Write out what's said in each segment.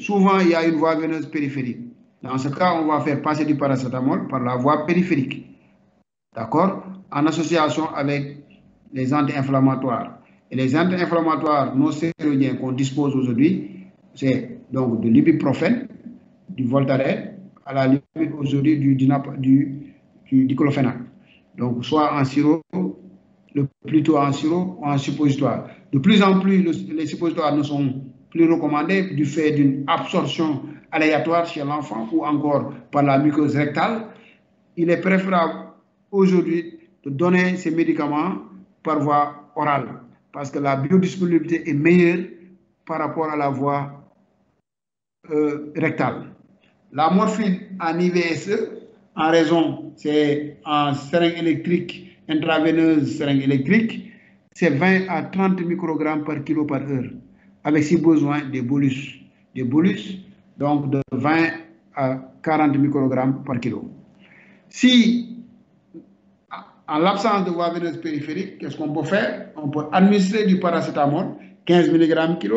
souvent il y a une voie veineuse périphérique. Dans ce cas, on va faire passer du paracétamol par la voie périphérique, d'accord, en association avec les anti-inflammatoires. Et les anti-inflammatoires non stéroïdiens qu'on dispose aujourd'hui, c'est donc de l'ibuprofène, du Voltaren, à la limite aujourd'hui du diclofénac. Donc, soit en sirop, le plutôt en sirop ou en suppositoire. De plus en plus, les suppositoires ne sont plus recommandés du fait d'une absorption aléatoire chez l'enfant ou encore par la muqueuse rectale. Il est préférable aujourd'hui de donner ces médicaments par voie orale parce que la biodisponibilité est meilleure par rapport à la voie rectale. La morphine en IVSE, en raison, c'est en seringue électrique, intraveineuse seringue électrique, c'est 20 à 30 microgrammes par kilo par heure, avec si besoin des bolus. Des bolus, donc de 20 à 40 microgrammes par kilo. Si, en l'absence de voie veineuse périphérique, qu'est-ce qu'on peut faire? On peut administrer du paracétamol, 15 mg kg,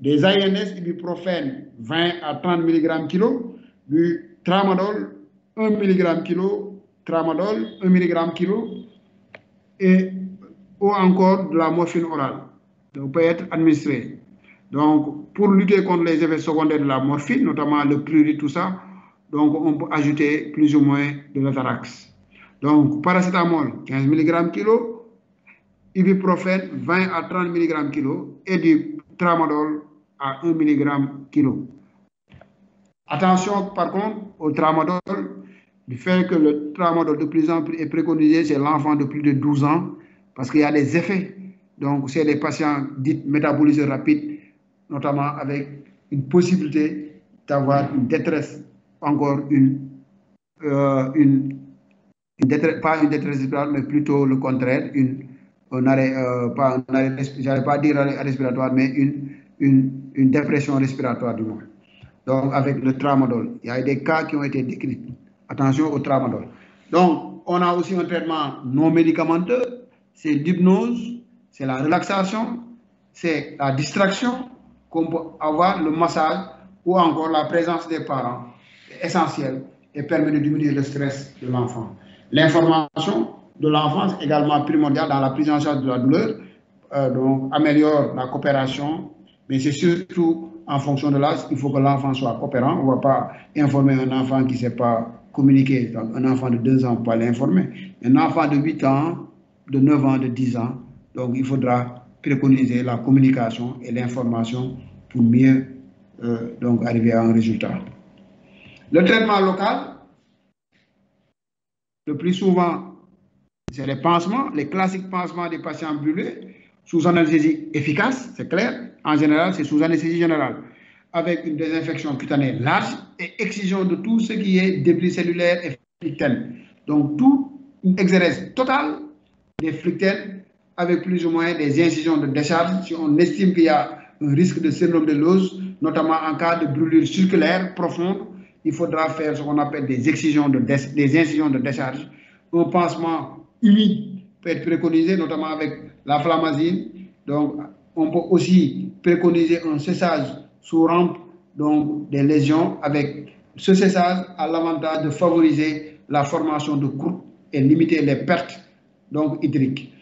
des ANS, ibuprofène, 20 à 30 mg kg, du tramadol, 1 mg kg, tramadol, 1 mg kg, et ou encore de la morphine orale. Donc, peut être administré. Donc, pour lutter contre les effets secondaires de la morphine, notamment le prurite, tout ça, donc on peut ajouter plus ou moins de l'Atarax. Donc, paracétamol, 15 mg kg, ibuprofène, 20 à 30 mg kg, et du tramadol à 1 mg kg. Attention, par contre, au tramadol, du fait que le tramadol de plus en plus est préconisé chez l'enfant de plus de 12 ans, parce qu'il y a des effets. Donc, c'est des patients dits métabolisés rapides, notamment avec une possibilité d'avoir une détresse, encore détresse, pas une détresse respiratoire, mais plutôt le contraire, un arrêt, pas un arrêt, j'allais pas dire arrêt respiratoire, mais une dépression respiratoire du moins. Donc, avec le tramadol, il y a des cas qui ont été décrits. Attention au tramadol. Donc, on a aussi un traitement non médicamenteux, c'est l'hypnose, c'est la relaxation, c'est la distraction qu'on peut avoir, le massage ou encore la présence des parents est essentielle et permet de diminuer le stress de l'enfant. L'information de l'enfance est également primordiale dans la prise en charge de la douleur, donc améliore la coopération, mais c'est surtout en fonction de l'âge, il faut que l'enfant soit coopérant. On ne va pas informer un enfant qui ne sait pas communiquer. Donc, un enfant de 2 ans, on ne peut pas l'informer. Un enfant de 8 ans, de 9 ans, de 10 ans, donc il faudra préconiser la communication et l'information pour mieux donc arriver à un résultat. Le traitement local, le plus souvent, c'est les pansements, les classiques pansements des patients brûlés, sous anesthésie efficace, c'est clair. En général, c'est sous anesthésie générale, avec une désinfection cutanée large et excision de tout ce qui est débris cellulaire et flictène. Donc, tout une exérèse totale des flictènes avec plus ou moins des incisions de décharge. Si on estime qu'il y a un risque de syndrome de Loos, notamment en cas de brûlure circulaire profonde, il faudra faire ce qu'on appelle des incisions de décharge. Un pansement humide peut être préconisé, notamment avec la flamazine. Donc, on peut aussi préconiser un cessage sous rampe donc, des lésions. Avec ce cessage a l'avantage de favoriser la formation de croûtes et limiter les pertes donc, hydriques.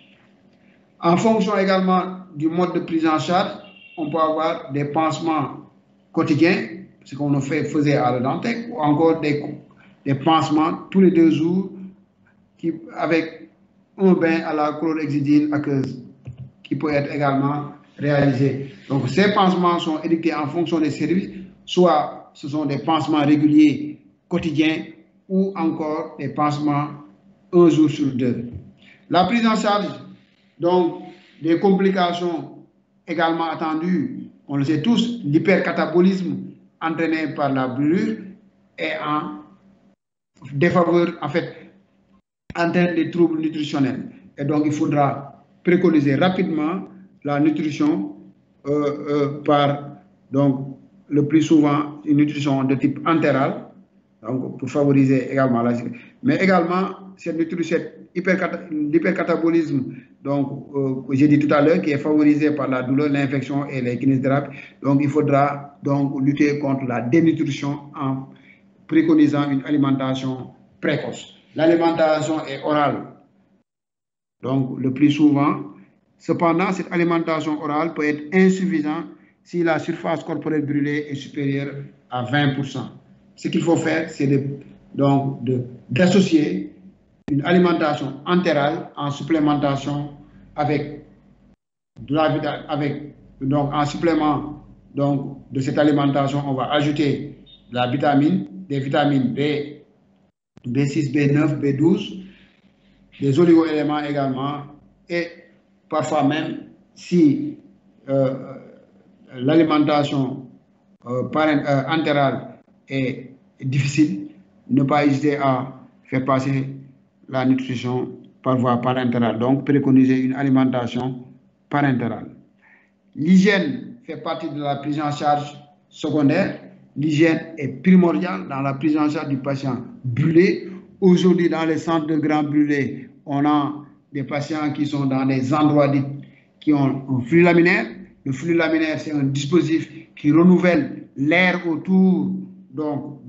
En fonction également du mode de prise en charge, on peut avoir des pansements quotidiens, ce qu'on faisait à la Dantec, ou encore des pansements tous les 2 jours avec un bain à la chlorhexidine aqueuse qui peut être également réalisé. Donc, ces pansements sont édictés en fonction des services, soit ce sont des pansements réguliers quotidiens ou encore des pansements 1 jour sur 2. La prise en charge, donc, des complications également attendues, on le sait tous, l'hypercatabolisme entraîné par la brûlure est en défaveur, en fait, entraîne des troubles nutritionnels. Et donc, il faudra préconiser rapidement la nutrition par, donc, le plus souvent, une nutrition de type entéral, donc pour favoriser également la... Mais également, l'hypercatabolisme, donc, que j'ai dit tout à l'heure, qui est favorisé par la douleur, l'infection et les kinésithérapies. Donc, il faudra donc lutter contre la dénutrition en préconisant une alimentation précoce. L'alimentation est orale, donc le plus souvent. Cependant, cette alimentation orale peut être insuffisante si la surface corporelle brûlée est supérieure à 20%. Ce qu'il faut faire, c'est d'associer une alimentation entérale en supplémentation avec en supplément donc, de cette alimentation, on va ajouter de la vitamine, des vitamines B6, B9, B12, des oligo-éléments également, et parfois même, si l'alimentation entérale est difficile, ne pas hésiter à faire passer la nutrition par voie parentérale. Donc, préconiser une alimentation parentérale. L'hygiène fait partie de la prise en charge secondaire. L'hygiène est primordiale dans la prise en charge du patient brûlé. Aujourd'hui, dans les centres de grands brûlés, on a des patients qui sont dans des endroits qui ont un flux laminaire. Le flux laminaire, c'est un dispositif qui renouvelle l'air autour donc,